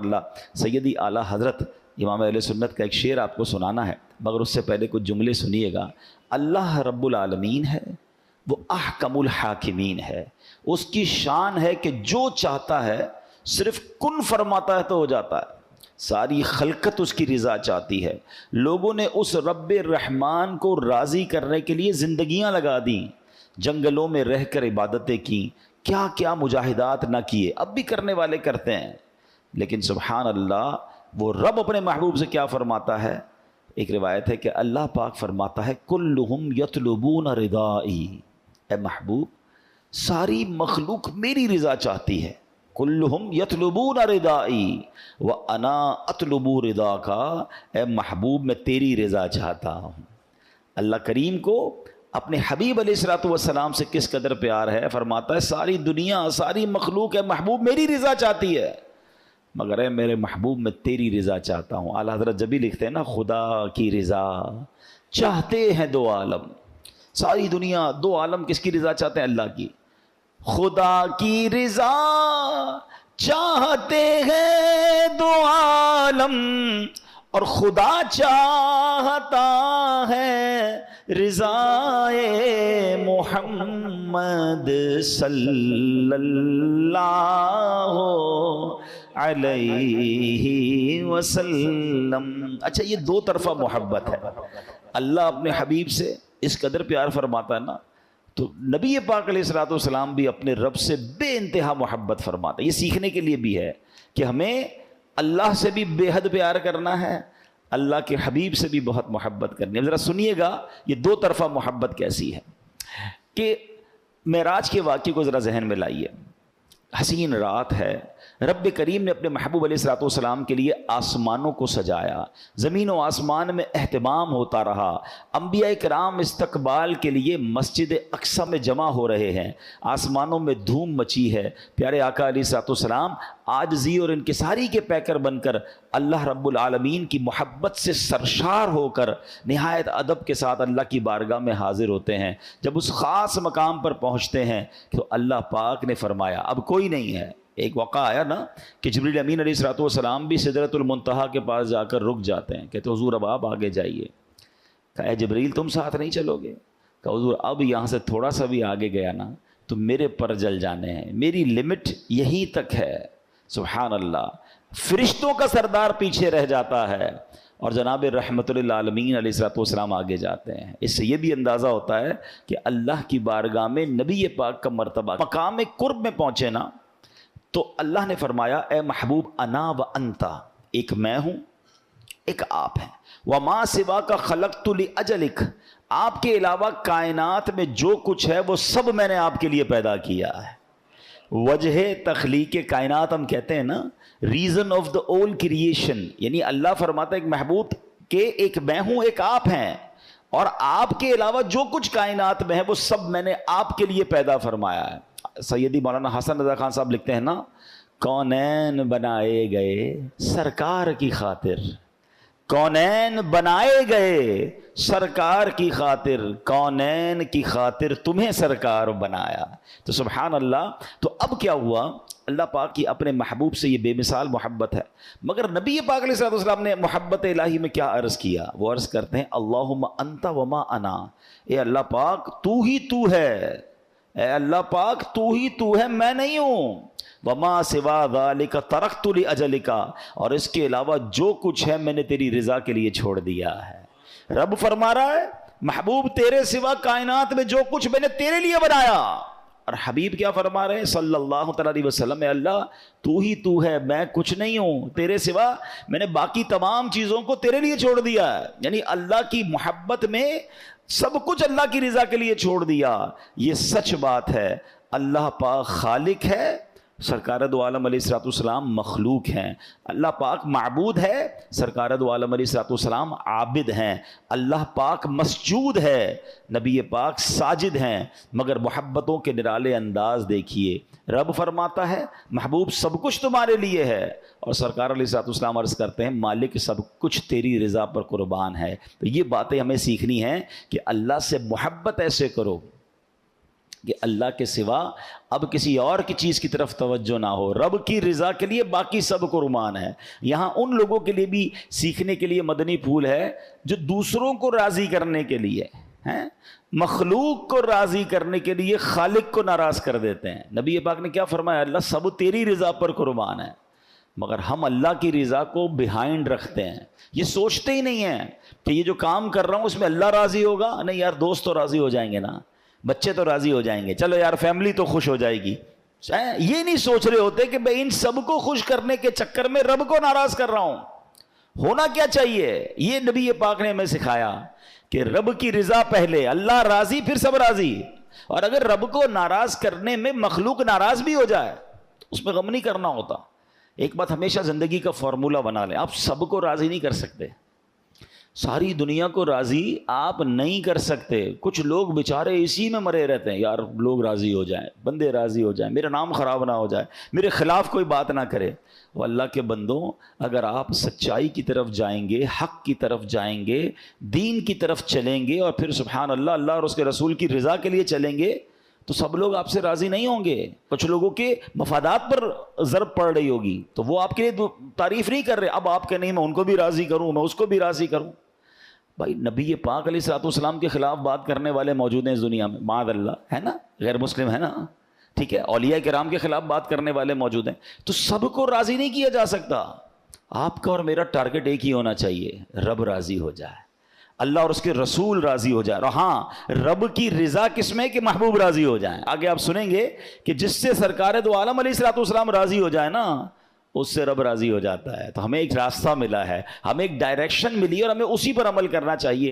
اللہ سیدی اعلیٰ حضرت امام اہل سنت کا ایک شعر آپ کو سنانا ہے، مگر اس سے پہلے کچھ جملے سنیے گا۔ اللہ رب العالمین ہے، وہ احکم الحاکمین ہے، اس کی شان ہے کہ جو چاہتا ہے صرف کن فرماتا ہے تو ہو جاتا ہے۔ ساری خلقت اس کی رضا چاہتی ہے۔ لوگوں نے اس رب الرحمن کو راضی کرنے کے لیے زندگیاں لگا دیں، جنگلوں میں رہ کر عبادتیں کی، کیا کیا مجاہدات نہ کیے، اب بھی کرنے والے کرتے ہیں، لیکن سبحان اللہ وہ رب اپنے محبوب سے کیا فرماتا ہے؟ ایک روایت ہے کہ اللہ پاک فرماتا ہے کلہم یطلبون رضائی، اے محبوب ساری مخلوق میری رضا چاہتی ہے، کلہم یطلبون رضائی وانا اطلب رضاک، اے محبوب میں تیری رضا چاہتا ہوں۔ اللہ کریم کو اپنے حبیب علیہ الصلوۃ والسلام سے کس قدر پیار ہے، فرماتا ہے ساری دنیا ساری مخلوق ہے محبوب میری رضا چاہتی ہے، مگر اے میرے محبوب میں تیری رضا چاہتا ہوں۔ اعلیٰ حضرت جب بھی لکھتے ہیں نا خدا کی رضا چاہتے ہیں دو عالم، ساری دنیا دو عالم کس کی رضا چاہتے ہیں؟ اللہ کی۔ خدا کی رضا چاہتے ہیں دو عالم اور خدا چاہتا ہے رضائے محمد صلی اللہ علیہ وسلم۔ اچھا یہ دو طرفہ محبت ہے، اللہ اپنے حبیب سے اس قدر پیار فرماتا ہے نا، تو نبی پاک علیہ الصلوۃ والسلام بھی اپنے رب سے بے انتہا محبت فرماتا ہے۔ یہ سیکھنے کے لیے بھی ہے کہ ہمیں اللہ سے بھی بے حد پیار کرنا ہے، اللہ کے حبیب سے بھی بہت محبت کرنی ہے۔ ذرا سنیے گا یہ دو طرفہ محبت کیسی ہے کہ معراج کے واقعے کو ذرا ذہن میں لائیے۔ حسین رات ہے، رب کریم نے اپنے محبوب علیہ الصلوۃ والسلام کے لیے آسمانوں کو سجایا، زمین و آسمان میں اہتمام ہوتا رہا، انبیاء کرام استقبال کے لیے مسجد اقصی میں جمع ہو رہے ہیں، آسمانوں میں دھوم مچی ہے۔ پیارے آقا علیہ الصلوۃ والسلام عاجزی اور انکساری کے پیکر بن کر اللہ رب العالمین کی محبت سے سرشار ہو کر نہایت ادب کے ساتھ اللہ کی بارگاہ میں حاضر ہوتے ہیں۔ جب اس خاص مقام پر پہنچتے ہیں تو اللہ پاک نے فرمایا اب کوئی نہیں ہے۔ ایک واقعہ آیا نا کہ جبریل امین علیہ الصلوۃ والسلام بھی سدرۃ المنتہا کے پاس جا کر رک جاتے ہیں، کہتے حضور اب آپ آگے جائیے۔ کہا اے جبریل تم ساتھ نہیں چلو گے؟ کہا حضور اب یہاں سے تھوڑا سا بھی آگے گیا نا تو میرے پر جل جانے ہیں، میری لمٹ یہیں تک ہے۔ سبحان اللہ، فرشتوں کا سردار پیچھے رہ جاتا ہے اور جناب رحمت للعالمین علیہ الصلوۃ والسلام آگے جاتے ہیں۔ اس سے یہ بھی اندازہ ہوتا ہے کہ اللہ کی بارگاہ میں نبی پاک کا مرتبہ مقام قرب میں پہنچے نا تو اللہ نے فرمایا اے محبوب انا و انتا، ایک میں ہوں ایک آپ ہیں، وما سوا کا خلقت لاجلک، آپ کے علاوہ کائنات میں جو کچھ ہے وہ سب میں نے آپ کے لیے پیدا کیا ہے۔ وجہ تخلیق کائنات ہم کہتے ہیں نا، ریزن آف دا اول کریشن، یعنی اللہ فرماتا ہے ایک محبوب کہ ایک میں ہوں ایک آپ ہیں، اور آپ کے علاوہ جو کچھ کائنات میں ہے وہ سب میں نے آپ کے لیے پیدا فرمایا ہے۔ سیدی مولانا حسن رضا خان صاحب لکھتے ہیں نا، کونین بنائے گئے سرکار کی خاطر، کونین بنائے گئے سرکار کی خاطر، کونین کی خاطر تمہیں سرکار بنایا۔ تو سبحان اللہ، تو اب کیا ہوا؟ اللہ پاک کی اپنے محبوب سے یہ بے مثال محبت ہے، مگر نبی پاک علیہ الصلوۃ والسلام نے محبت الہی میں کیا عرض کیا؟ وہ عرض کرتے ہیں اللہم انت وما انا، اے اللہ پاک تو ہی تو ہے، اے اللہ پاک تو ہی تو ہے، میں نہیں ہوں۔ وما سوا ذالک ترکت لاجلک، اور اس کے علاوہ جو کچھ ہے میں نے تیری رضا کے لیے چھوڑ دیا ہے۔ رب فرما رہا ہے محبوب تیرے سوا کائنات میں جو کچھ میں نے تیرے لیے بنایا، اور حبیب کیا فرما رہے ہیں صلی اللہ تعالی علیہ وسلم، اے اللہ تو ہی تو ہے، میں کچھ نہیں ہوں، تیرے سوا میں نے باقی تمام چیزوں کو تیرے لیے چھوڑ دیا ہے۔ یعنی اللہ کی محبت میں سب کچھ اللہ کی رضا کے لیے چھوڑ دیا۔ یہ سچ بات ہے، اللہ پاک خالق ہے، سرکار دو عالم علیہ الصلوۃ والسلام مخلوق ہیں، اللہ پاک معبود ہے، سرکار دو عالم علیہ الصلوۃ والسلام عابد ہیں، اللہ پاک مسجود ہے، نبی پاک ساجد ہیں، مگر محبتوں کے نرالے انداز دیکھیے۔ رب فرماتا ہے محبوب سب کچھ تمہارے لیے ہے، اور سرکار علیہ الصلوۃ والسلام عرض کرتے ہیں مالک سب کچھ تیری رضا پر قربان ہے۔ تو یہ باتیں ہمیں سیکھنی ہیں کہ اللہ سے محبت ایسے کرو کہ اللہ کے سوا اب کسی اور کی چیز کی طرف توجہ نہ ہو. رب کی رضا کے لیے باقی سب قربان ہے. یہاں ان لوگوں کے لیے بھی سیکھنے کے لیے مدنی پھول ہے جو دوسروں کو راضی کرنے کے لیے ہیں، مخلوق کو راضی کرنے کے لیے خالق کو ناراض کر دیتے ہیں. نبی پاک نے کیا فرمایا؟ اللہ سب تیری رضا پر قربان ہے. مگر ہم اللہ کی رضا کو بیہائنڈ رکھتے ہیں، یہ سوچتے ہی نہیں ہیں کہ یہ جو کام کر رہا ہوں اس میں اللہ راضی ہوگا. نہیں یار، دوست تو راضی ہو جائیں گے نا، بچے تو راضی ہو جائیں گے، چلو یار فیملی تو خوش ہو جائے گی. یہ نہیں سوچ رہے ہوتے کہ میں ان سب کو خوش کرنے کے چکر میں رب کو ناراض کر رہا ہوں. ہونا کیا چاہیے؟ یہ نبی پاک نے ہمیں سکھایا کہ رب کی رضا پہلے، اللہ راضی پھر سب راضی. اور اگر رب کو ناراض کرنے میں مخلوق ناراض بھی ہو جائے تو اس میں غم نہیں کرنا ہوتا. ایک بات ہمیشہ زندگی کا فارمولہ بنا لیں، آپ سب کو راضی نہیں کر سکتے، ساری دنیا کو راضی آپ نہیں کر سکتے. کچھ لوگ بیچارے اسی میں مرے رہتے ہیں، یار لوگ راضی ہو جائیں، بندے راضی ہو جائیں، میرا نام خراب نہ ہو جائے، میرے خلاف کوئی بات نہ کرے. وہ اللہ کے بندوں، اگر آپ سچائی کی طرف جائیں گے، حق کی طرف جائیں گے، دین کی طرف چلیں گے، اور پھر سبحان اللہ اللہ اور اس کے رسول کی رضا کے لیے چلیں گے، تو سب لوگ آپ سے راضی نہیں ہوں گے. کچھ لوگوں کے مفادات پر ضرب پڑ رہی ہوگی تو وہ آپ کے لیے تعریف نہیں کر رہے. اب آپ کے نہیں، میں ان کو بھی راضی کروں، میں اس کو بھی راضی کروں. بھائی نبی پاک علیہ الصلوۃ والسلام کے خلاف بات کرنے والے موجود ہیں اس دنیا میں، معاذ اللہ، ہے نا، غیر مسلم ہے نا، ٹھیک ہے، اولیاء کرام کے خلاف بات کرنے والے موجود ہیں. تو سب کو راضی نہیں کیا جا سکتا. آپ کا اور میرا ٹارگٹ ایک ہی ہونا چاہیے، رب راضی ہو جائے، اللہ اور اس کے رسول راضی ہو جائے. اور ہاں، رب کی رضا کس میں؟ کہ محبوب راضی ہو جائیں. آگے آپ سنیں گے کہ جس سے سرکار دو عالم علیہ الصلوۃ والسلام راضی ہو جائے نا، اس سے رب راضی ہو جاتا ہے. تو ہمیں ایک راستہ ملا ہے، ہمیں ایک ڈائریکشن ملی اور ہمیں اسی پر عمل کرنا چاہیے.